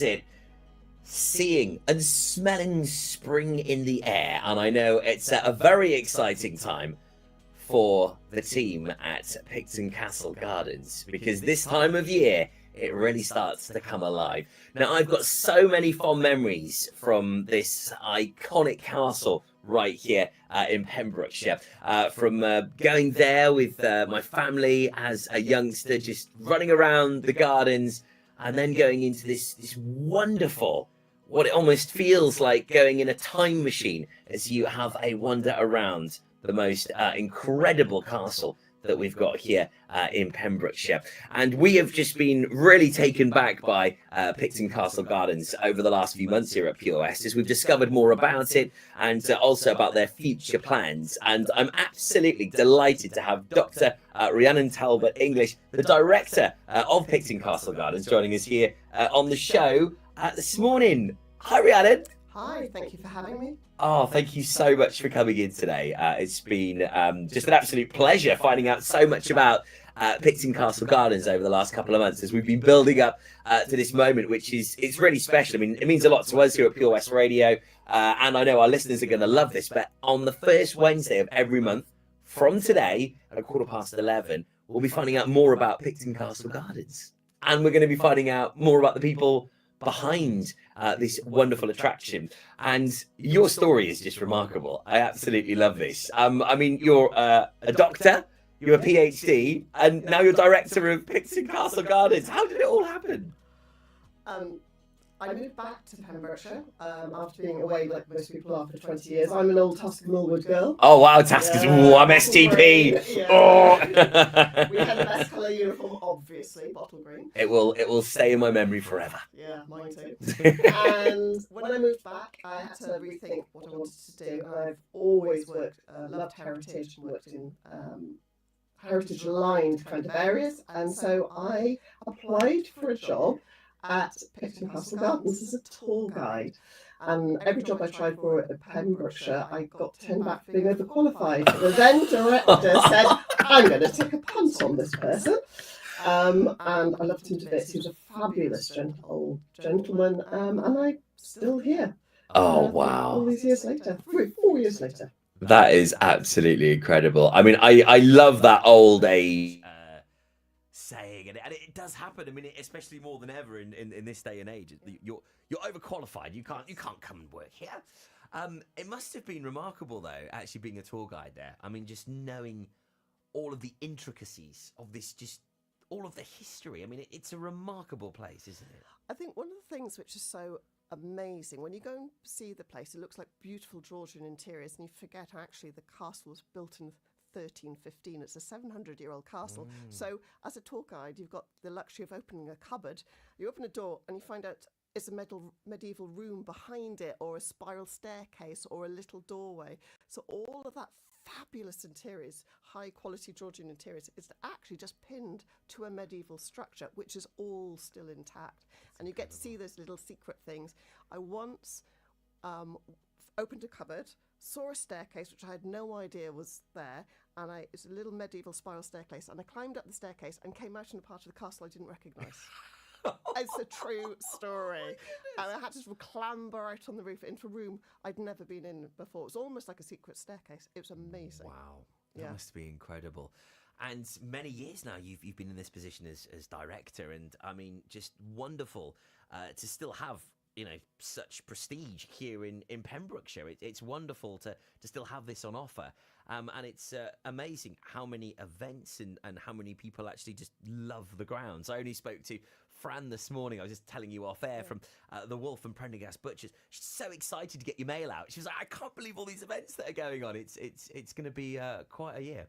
it seeing and smelling spring in the air, and I know it's a very exciting time for the team at Picton Castle Gardens, because this time of year it really starts to come alive. Now, I've got so many fond memories from this iconic castle right here in Pembrokeshire, from going there with my family as a youngster, just running around the gardens, and then going into this wonderful, what it almost feels like going in a time machine as you have a wander around the most incredible castle that we've got here in Pembrokeshire. And we have just been really taken back by Picton Castle Gardens over the last few months here at POS, as we've discovered more about it, and also about their future plans. And I'm absolutely delighted to have Dr. Rhiannon Talbot-English, the director of Picton Castle Gardens, joining us here on the show this morning. Hi, Rhiannon. Hi, thank you for having me. Oh, thank you so much for coming in today. It's been just an absolute pleasure finding out so much about Picton Castle Gardens over the last couple of months, as we've been building up to this moment, which is it's really special. I mean, it means a lot to us here at Pure West Radio, and I know our listeners are going to love this. But on the first Wednesday of every month, from today at 11:15, we'll be finding out more about Picton Castle Gardens, and we're going to be finding out more about the people behind this wonderful attraction. And your story is just remarkable. I absolutely love this. I mean, you're a doctor, you're a PhD, and now you're director of Picton Castle Gardens. How did it all happen? I moved back to Pembrokeshire after being away, like most people are, for 20 years. I'm an old Tuscan Millwood girl. Oh, wow, Taskers. Ooh, I'm STP. Yeah. Oh. We had the best colour uniform, obviously, bottle green. It will stay in my memory forever. Yeah, mine too. And when I moved back, I had to rethink what I wanted to do. And I've always loved heritage, worked in heritage-aligned kind of areas. And so I applied for a job at Picton Castle Gardens as a tour guide. And every job I tried for at Pembrokeshire, I got turned back for being overqualified. The then director said, I'm going to take a punt on this person. And I loved him to bits. He was a fabulous, gentle old gentleman. And I'm still here. Oh, wow. All these years later, 4 years later. That is absolutely incredible. I mean, I love that old age saying, and it does happen. I mean, especially more than ever in this day and age. You're overqualified. You can't come and work here. It must have been remarkable, though, actually being a tour guide there. I mean, just knowing all of the intricacies of this, just all of the history. I mean, it's a remarkable place, isn't it? I think one of the things which is so amazing, when you go and see the place, it looks like beautiful Georgian interiors, and you forget actually the castle was built in 1315. It's a 700-year-old castle. So as a tour guide, you've got the luxury of opening a cupboard. You open a door and you find out it's a medieval room behind it, or a spiral staircase, or a little doorway. So all of that fabulous interiors, high quality Georgian interiors, is actually just pinned to a medieval structure, which is all still intact. And you get to see those little secret things. I once opened a cupboard, saw a staircase which I had no idea was there, and it's a little medieval spiral staircase, and I climbed up the staircase and came out in a part of the castle I didn't recognise. It's a true story. And I had to clamber out on the roof into a room I'd never been in before. It was almost like a secret staircase. It was amazing. Wow, that must be incredible. And many years now you've been in this position as director, and I mean, just wonderful to still have, you know, such prestige here in Pembrokeshire. It's wonderful to still have this on offer. And it's amazing how many events and how many people actually just love the grounds. I only spoke to Fran this morning. I was just telling you off air from the Wolf and Prendergast Butchers. She's so excited to get your mail out. She was like, I can't believe all these events that are going on. It's going to be quite a year.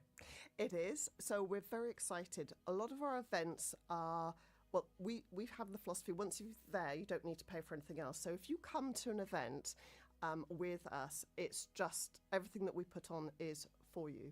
It is. So we're very excited. A lot of our events are, well, we have the philosophy, once you're there, you don't need to pay for anything else. So if you come to an event with us, it's just everything that we put on is for you.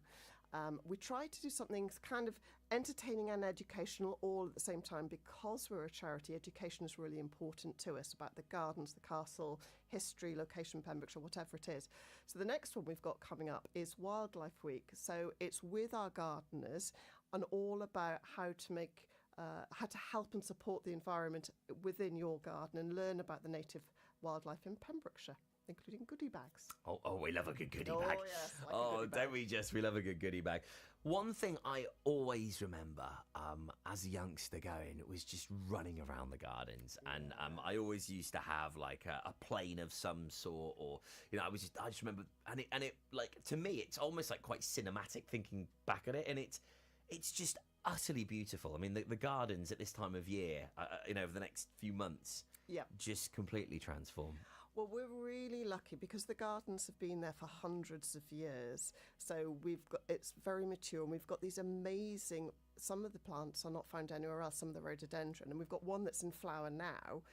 We try to do something kind of entertaining and educational all at the same time, because we're a charity. Education is really important to us about the gardens, the castle, history, location, Pembrokeshire, whatever it is. So the next one we've got coming up is Wildlife Week. So it's with our gardeners and all about how to make how to help and support the environment within your garden and learn about the native wildlife in Pembrokeshire, including goodie bags. Oh, we love a good goodie bag. Oh, yes. Like Oh, don't we just? We love a good goodie bag. One thing I always remember as a youngster going was just running around the gardens. And I always used to have like a plane of some sort, or, I just remember, and it like, to me, it's almost like quite cinematic thinking back at it. And it's just utterly beautiful. I mean, the gardens at this time of year, over the next few months, just completely transform. Well, we're really lucky because the gardens have been there for hundreds of years. So it's very mature, and we've got these amazing, some of the plants are not found anywhere else, some of the rhododendron, and we've got one that's in flower now.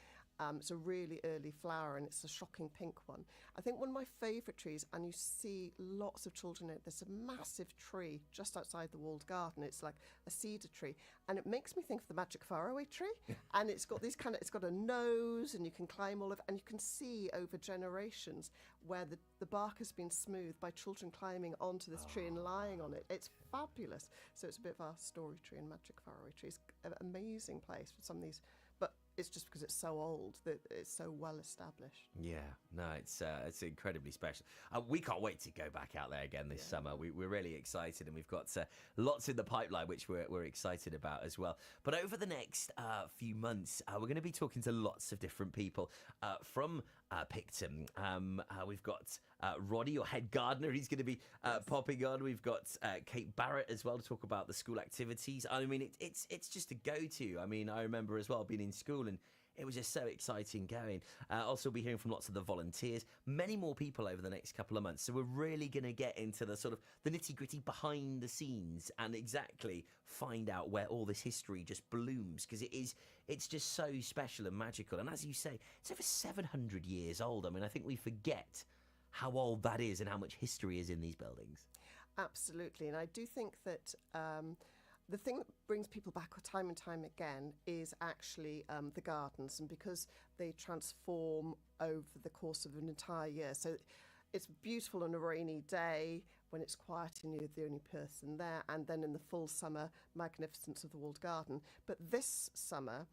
It's a really early flower, and it's a shocking pink one. I think one of my favourite trees, and you see lots of children in it, there's a massive tree just outside the walled garden. It's like a cedar tree, and it makes me think of the magic faraway tree. And it's got it's got a nose, and you can climb all of, and you can see over generations where the bark has been smoothed by children climbing onto this tree and lying on it. It's fabulous. So it's a bit of our story tree and magic faraway tree. It's an amazing place for some of these, but it's just because it's so old that it's so well established. Yeah, no, it's incredibly special. We can't wait to go back out there again this summer. We're really excited, and we've got lots in the pipeline, which we're excited about as well. But over the next few months, we're going to be talking to lots of different people from Picton. We've got Roddy, your head gardener. He's going to be popping on. We've got Kate Barrett as well to talk about the school activities. I mean, it's just a go-to. I mean, I remember as well being in school, and it was just so exciting going. Also, we'll be hearing from lots of the volunteers, many more people over the next couple of months. So we're really going to get into the sort of the nitty-gritty behind the scenes and exactly find out where all this history just blooms, because it's just so special and magical. And as you say, it's over 700 years old. I mean, I think we forget how old that is and how much history is in these buildings. Absolutely. And I do think that the thing that brings people back time and time again is actually the gardens, and because they transform over the course of an entire year. So it's beautiful on a rainy day when it's quiet and you're the only person there, and then in the full summer magnificence of the walled garden. But this summer,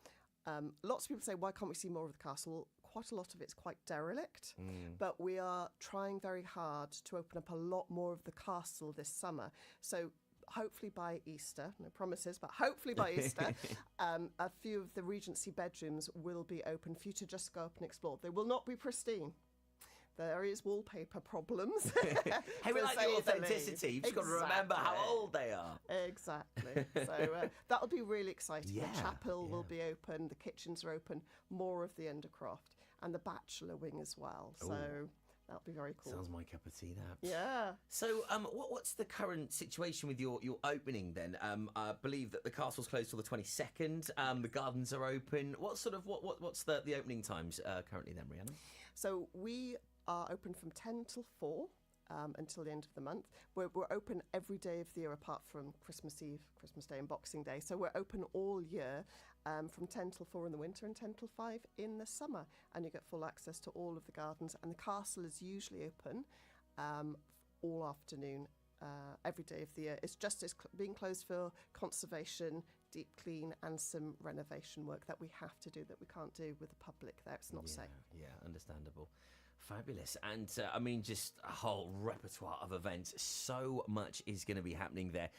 lots of people say, why can't we see more of the castle? Quite a lot of it's quite derelict, but we are trying very hard to open up a lot more of the castle this summer. So hopefully by Easter, no promises, but hopefully by Easter, a few of the Regency bedrooms will be open for you to just go up and explore. They will not be pristine. There is wallpaper problems. Hey, we like the authenticity. You've just got to remember how old they are. Exactly. So that'll be really exciting. The chapel will be open. The kitchens are open. More of the undercroft. And the bachelor wing as well. So that'll be very cool. Sounds my cup of tea, that. Yeah. So what's the current situation with your opening then? I believe that the castle's closed till the 22nd. The gardens are open. What's the opening times currently then, Rhiannon? So we are open from 10 till 4 until the end of the month. We're open every day of the year apart from Christmas Eve, Christmas Day and Boxing Day. So we're open all year from 10 till 4 in the winter and 10 till 5 in the summer. And you get full access to all of the gardens. And the castle is usually open all afternoon every day of the year. It's being closed for conservation, deep clean and some renovation work that we have to do that we can't do with the public there. It's not safe. Yeah, understandable. Fabulous. And I mean, just a whole repertoire of events. So much is going to be happening there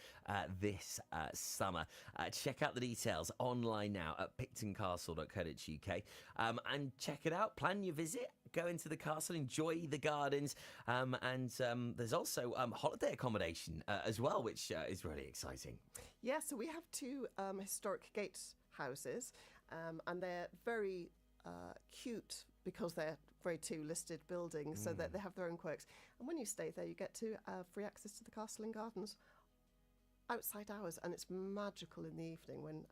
this summer. Check out the details online now at pictoncastle.co.uk and check it out. Plan your visit. Go into the castle, enjoy the gardens, and there's also holiday accommodation as well, which is really exciting. Yeah, so we have two historic gatehouses, and they're very cute because they're grade 2 listed buildings, so that they have their own quirks. And when you stay there, you get to free access to the castle and gardens outside hours, and it's magical in the evening when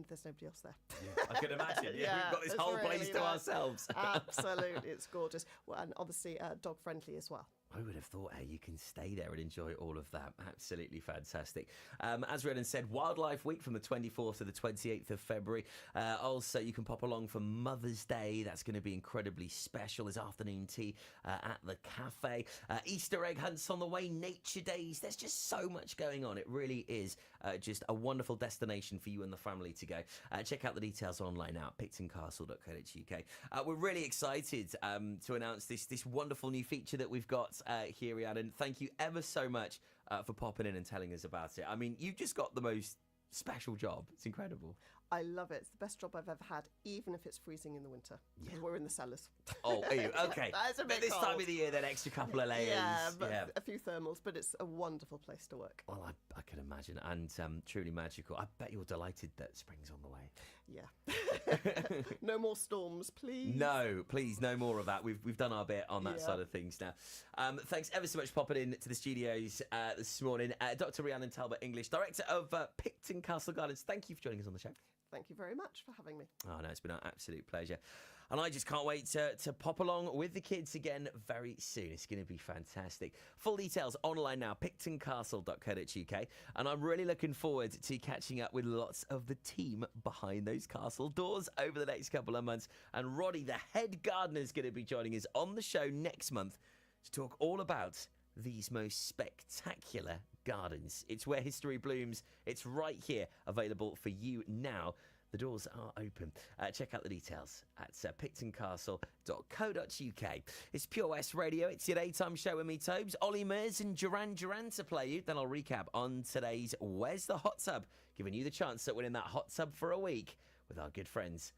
there's nobody else there. Yeah, I can imagine. We've got this whole place to ourselves. Absolutely, it's gorgeous. Well, and obviously dog friendly as well. I would have thought, hey, you can stay there and enjoy all of that. Absolutely fantastic. As Rhiannon said, Wildlife Week from the 24th to the 28th of February. Also, you can pop along for Mother's Day. That's going to be incredibly special. There's afternoon tea at the cafe. Easter egg hunts on the way, nature days. There's just so much going on. It really is just a wonderful destination for you and the family to go. Check out the details online now at pictoncastle.co.uk. We're really excited to announce this wonderful new feature that we've got here, Rhiannon. Thank you ever so much for popping in and telling us about it. I mean, you've just got the most special job. It's incredible. I love it. It's the best job I've ever had, even if it's freezing in the winter. Because we're in the cellars. Oh, are you? Okay. That's a bit this cold. time of the year, then extra couple of layers. Yeah, but a few thermals, but it's a wonderful place to work. Well, I can imagine. And truly magical. I bet you're delighted that spring's on the way. Yeah. No more storms, please. No, please, no more of that. We've done our bit on that side of things now. Thanks ever so much for popping in to the studios this morning. Dr. Rhiannon Talbot-English, Director of Picton Castle Gardens. Thank you for joining us on the show. Thank you very much for having me. Oh, no, it's been an absolute pleasure. And I just can't wait to pop along with the kids again very soon. It's going to be fantastic. Full details online now, pictoncastle.co.uk. And I'm really looking forward to catching up with lots of the team behind those castle doors over the next couple of months. And Roddy, the head gardener, is going to be joining us on the show next month to talk all about these most spectacular gardens. It's where history blooms. It's right here, available for you now. The doors are open. Check out the details at pictoncastle.co.uk. It's Pure West Radio. It's your daytime show with me, Tobes, Ollie Mears and Duran Duran to play you. Then I'll recap on today's Where's the Hot Tub, giving you the chance at winning that hot tub for a week with our good friends